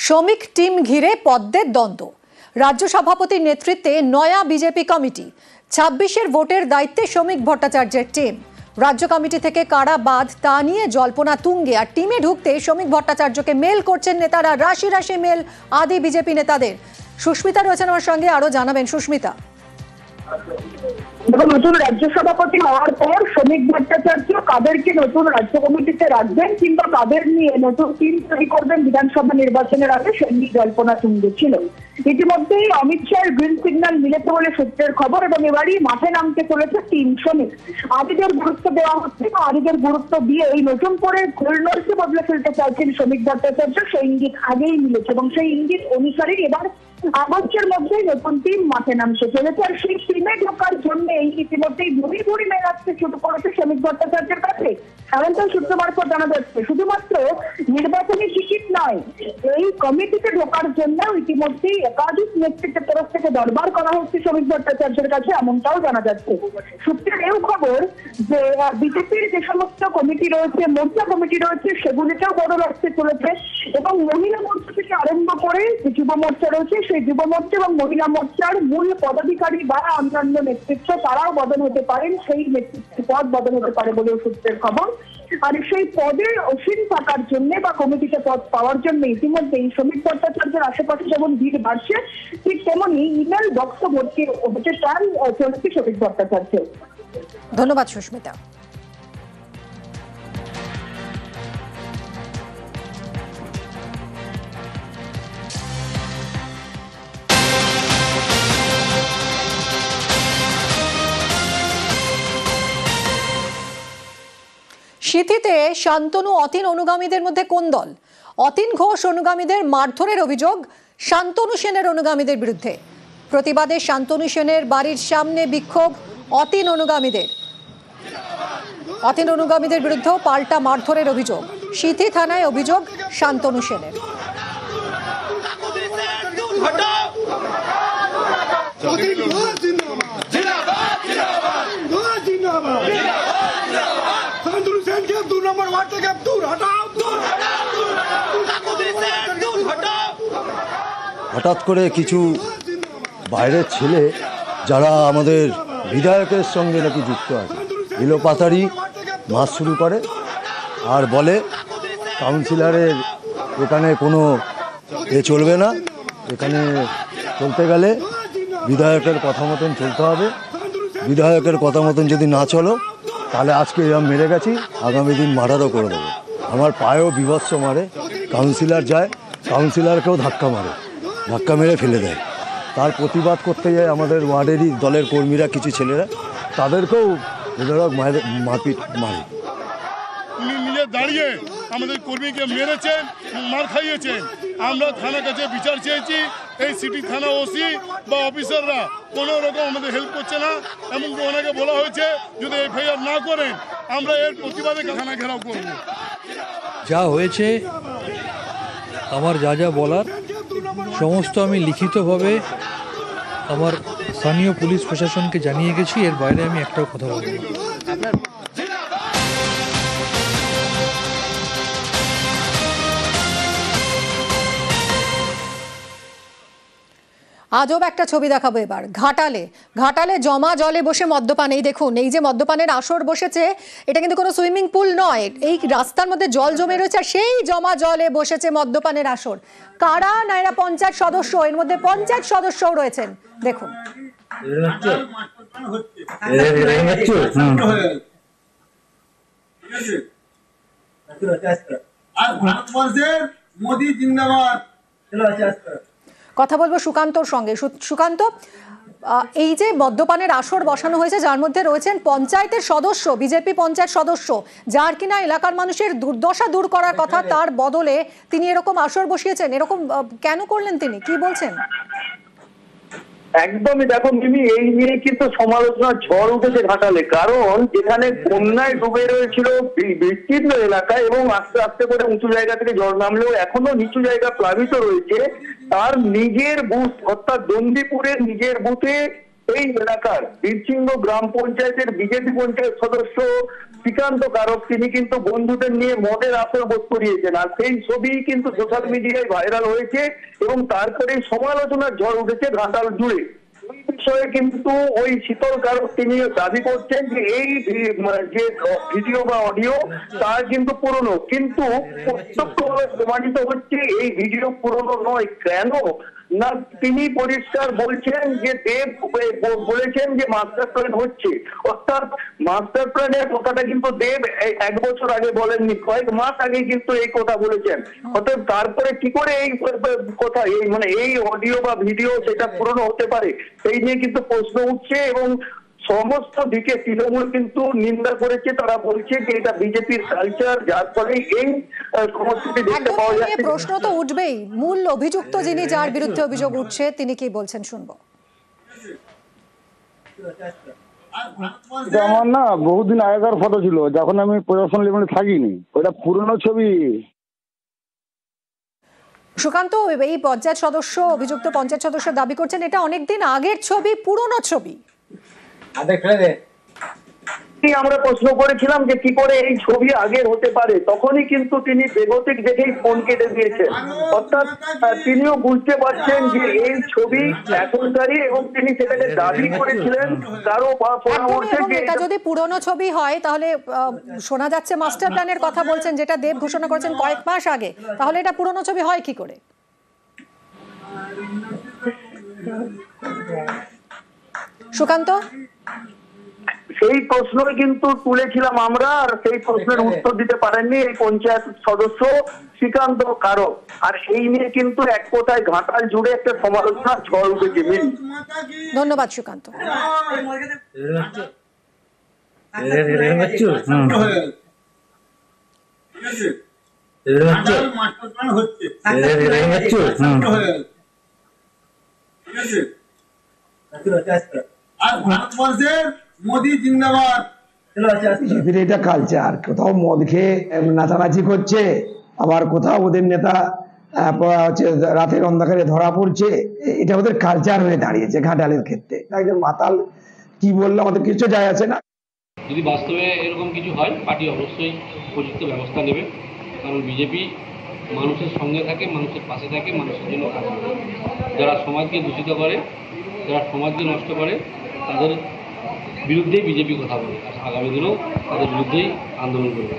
শ্রমিক টিম ঘিরে পদ্মের দ্বন্দ্ব। রাজ্য সভাপতির নেতৃত্বে নয়া বিজেপি কমিটি, 26-এর ভোটের দায়িত্বে শ্রমিক ভট্টাচার্যের টিম। রাজ্য কমিটি থেকে কারা বাদ তা নিয়ে জল্পনা তুঙ্গে, আর টিমে ঢুকতে শ্রমিক ভট্টাচার্যকে মেল করছেন নেতারা। রাশি রাশি মেল আদি বিজেপি নেতাদের। সুস্মিতা রয়েছেন আমার সঙ্গে, আরো জানাবেন সুস্মিতা। নতুন রাজ্য সভাপতি হওয়ার পর শ্রমিক ভট্টাচার্য কাদেরকে নতুন রাজ্য কমিটিতে রাখবেন কিংবা কাদের নিয়ে নতুন টিম তৈরি করবেন বিধানসভা নির্বাচনের আগে, সেই নিয়ে জল্পনা তুঙ্গে ছিল। ইতিমধ্যেই অমিত শাহের গ্রিন সিগন্যাল মিলেছে বলে সূত্রের খবর, এবং এবারই মাঠে নামতে চলেছে টিম শ্রমিক। আদিদের গুরুত্ব দেওয়া হচ্ছে, আদিদের গুরুত্ব দিয়ে এই নতুন করে ঘূর্ণরকে বদলে ফেলতে চাইছেন শ্রমিক ভট্টাচার্য, সেই ইঙ্গিত আগেই মিলেছে এবং সেই ইঙ্গিত অনুসারেই এবার আগস্টের মধ্যেই নতুন টিম মাঠে নামতে চলেছে। আর সেই টিমে ঢোকার জন্য এই ইতিমধ্যেই ভুড়ি ভুড়ি মেল আসতে শুরু করেছে শ্রমিক ভট্টাচার্যের কাছে। এমনটাই সূত্র মারফত জানা যাচ্ছে। শুধুমাত্র নির্বাচনী টিকিট নয়, এই কমিটিতে ঢোকার জন্য ইতিমধ্যেই একাধিক নেতৃত্বের তরফ থেকে দরবার করা হচ্ছে শ্রমিক ভট্টাচার্যের কাছে, এমনটাও জানা যাচ্ছে। সূত্রের এই খবর যে বিজেপির যে সমস্ত কমিটি রয়েছে, মোর্চা কমিটি রয়েছে, সেগুলিতেও বদল আসতে চলেছে এবং মহিলা মোর্চা থেকে আরম্ভ করে যে যুব মোর্চা রয়েছে, সেই যুব মোর্চা এবং মহিলা মোর্চার মূল পদাধিকারী বা অন্যান্য নেতৃত্ব তারাও বদল হতে পারেন, সেই নেতৃত্বের পদ বদল হতে পারে বলেও সূত্রের খবর। আর সেই পদে অসীম থাকার জন্য বা কমিটিতে পদ পাওয়ার জন্য ইতিমধ্যেই শ্রমিক ভট্টাচার্যের আশেপাশে যেমন ভিড় বাড়ছে, ঠিক তেমনি ইমেল বক্স ভর্তি হতে চান চলছে শ্রমিক ভট্টাচার্য। ধন্যবাদ সুস্মিতা। সিথিতে শান্তনু অতীন অনুগামীদের মধ্যে কোন্দল। অতীন ঘোষ অনুগামীদের মারধরের অভিযোগ শান্তনু সেনের অনুগামীদের বিরুদ্ধে। প্রতিবাদে শান্তনু সেনের বাড়ির সামনে বিক্ষোভ অতীন অনুগামীদের বিরুদ্ধে পাল্টা মারধরের অভিযোগ। সিথি থানায় অভিযোগ শান্তনু সেনের। হঠাৎ করে কিছু বাইরের ছেলে যারা আমাদের বিধায়কের সঙ্গে নাকি যুক্ত আছে, এলোপাতাড়ি মাস শুরু করে আর বলে কাউন্সিলরের এখানে কোনো চলবে না, এখানে চলতে গেলে বিধায়কের কথা মতন চলতে হবে, বিধায়কের কথা মতন যদি না চলো তাহলে আজকে এরকম মেরে গেছি, আগামী দিন মার্ডারও করে দেবো। আমার পায়েও বিভৎস মারে, কাউন্সিলর যায়, কাউন্সিলরকেও ধাক্কা মেরে ফেলে দেয়। তার প্রতিবাদ করতে যায় আমাদের ওয়ার্ডেরই দলের কর্মীরা, কিছু ছেলেরা, তাদেরকেও বেধড়ক মারপিট মারে। উনি নিজে দাঁড়িয়ে আমাদের কর্মীকে মেরেছেন, মার খাইয়েছেন। আমরা থানার কাছে বিচার চেয়েছি, এই সিটি থানা ওসি বা অফিসাররা কোনো রকম আমাদের হেল্প করছে না। এমনকি ওনাকে বলা হয়েছে যদি এফআইআর না করেন আমরা এর প্রতিবাদে থানা ঘেরাও করব। যা হয়েছে, আমার যা বলার সমস্ত আমি লিখিতভাবে আমার স্থানীয় পুলিশ প্রশাসনকে জানিয়ে গেছি, এর বাইরে আমি একটাও কথা বলবো না। আজব একটা ছবি দেখাবো এবার। ঘাটালে জমা জলে বসে মদ্যপান। এই দেখুন, এই যে মদ্যপানের আসর বসেছে, এটা কিন্তু কোনো সুইমিং পুল নয়, এই রাস্তার মধ্যে জল জমে রয়েছে, আর সেই জমা জলে বসেছে মদ্যপানের আসর। কারা? না এরা পঞ্চায়েত সদস্য, এর মধ্যে পঞ্চায়েত সদস্যও রয়েছেন। দেখুন, মোদি জিন্দাবাদ। কথা বলবো সুকান্তর সঙ্গে। সুকান্ত, এই যে মদ্যপানের আসর বসানো হয়েছে, যার মধ্যে রয়েছেন পঞ্চায়েতের সদস্য, বিজেপি পঞ্চায়েত সদস্য, যার কিনা এলাকার মানুষের দুর্দশা দূর করার কথা, তার বদলে তিনি এরকম আসর বসিয়েছেন, এরকম কেন করলেন তিনি, কি বলছেন? একদমই, দেখো মিমি, এই নিয়ে কিন্তু সমালোচনার ঝড় উঠেছে ঘাটালে। কারণ যেখানে বন্যায় ডুবে রয়েছিল বিস্তীর্ণ এলাকায় এবং আস্তে আস্তে করে উঁচু জায়গা থেকে জল নামলেও এখনো নিচু জায়গা প্লাবিত রয়েছে, তার নিজের বুথ অর্থাৎ দন্দিপুরের নিজের বুথে এই এলাকার বীরসিংহ গ্রাম পঞ্চায়েতের বিজেপি পঞ্চায়েত সদস্য শ্রীকান্ত কারক তিনি কিন্তু বন্ধুদের নিয়ে মদের আসর বোধ করিয়েছেন, আর সেই ছবি কিন্তু সোশ্যাল মিডিয়ায় ভাইরাল হয়েছে এবং তারপরে সমালোচনার ঝড় উঠেছে ঘাটাল জুড়ে। ওই বিষয়ে কিন্তু ওই শীতল কারক তিনি দাবি করছেন যে এই যে ভিডিও বা অডিও তা কিন্তু পুরনো, কিন্তু প্রত্যক্ষভাবে প্রমাণিত হচ্ছে এই ভিডিও পুরনো নয়। কেন না, তিনি পরিষ্কার বলছেন যে দেব বলেছেন যে মাস্টার প্ল্যান হচ্ছে, অর্থাৎ মাস্টার প্ল্যানের কথাটা কিন্তু দেব 1 বছর আগে বলেননি, কয়েক মাস আগে কিন্তু এই কথা বলেছেন। অর্থাৎ তারপরে কি করে এই কথা এই অডিও বা ভিডিও সেটা পুরনো হতে পারে, সেই নিয়ে কিন্তু প্রশ্ন উঠছে এবং সমস্ত দিকে তৃণমূল কিন্তু নিন্দা করেছে। তারা বলছে যে এটা বিজেপির কালচার, যার ফলে এই সমস্যাটি দেখতে পাওয়া যাচ্ছে। প্রশ্ন তো উঠবেই, মূল অভিযুক্ত যিনি যার বিরুদ্ধে অভিযোগ উঠছে তিনি কি বলছেন শুনবো। এটা আমার না বহুদিন আগেকার ফটো ছিল, যখন আমি প্রশাসন লেভেলে থাকিনি, ওটা পুরনো ছবি। সুকান্ত, এই অভিযুক্ত পঞ্চায়েত সদস্য দাবি করছেন এটা অনেকদিন আগের ছবি, পুরনো ছবি। আমরা প্রশ্ন করেছিলাম যে কি করে এই ছবি আগের হতে পারে, তখনই কিন্তু তিনি বেগতিক দেখেই ফোন কেটে দিয়েছেন। অর্থাৎ তিনিও বুঝতে পারছেন যে এই ছবি এখনকারই এবং তিনি সেটাকে দাবি করেছিলেন কারো এটা যদি পুরনো ছবি হয় তাহলে শোনা যাচ্ছে মাস্টার প্ল্যানের কথা বলছেন, যেটা দেব ঘোষণা করেছেন কয়েক মাস আগে, তাহলে এটা পুরনো ছবি হয় কি করে? সুকান্ত, সেই প্রশ্নই কিন্তু তুলেছিলাম আমরা, আর সেই প্রশ্নের উত্তর দিতে পারেননি এই পঞ্চায়েত সদস্য শ্রীকান্ত কারক। আর এই নিয়ে কিন্তু এক কথায় ঘাটাল জুড়ে একটা সমালোচনার ঝড় উঠেছে। ধন্যবাদ সুকান্ত। আর ভারতবর্ষের মোদি জিন্দাবাদ। বিজেপির এটা কালচার, কোথাও মদ খেয়ে নাচানাচি করছে, আবার কোথাও ওদের নেতা হচ্ছে রাতের অন্ধকারে ধরা পড়ছে, এটা ওদের কালচার হয়ে দাঁড়িয়েছে ঘাটালের ক্ষেত্রে। একজন মাতাল কি বললে আমাদের কিছু যায় আসে না। যদি বাস্তবে এরকম কিছু হয়, পার্টি অবশ্যই উপযুক্ত ব্যবস্থা নেবে, কারণ বিজেপি মানুষের সঙ্গে থাকে, মানুষের পাশে থাকে, মানুষের জন্য কাজ করে। যারা সমাজকে দূষিত করে, যারা সমাজকে নষ্ট করে, তাদের বিরুদ্ধেই বিজেপি কথা বলে, আর আগামী দিনেও তাদের বিরুদ্ধেই আন্দোলন করবে।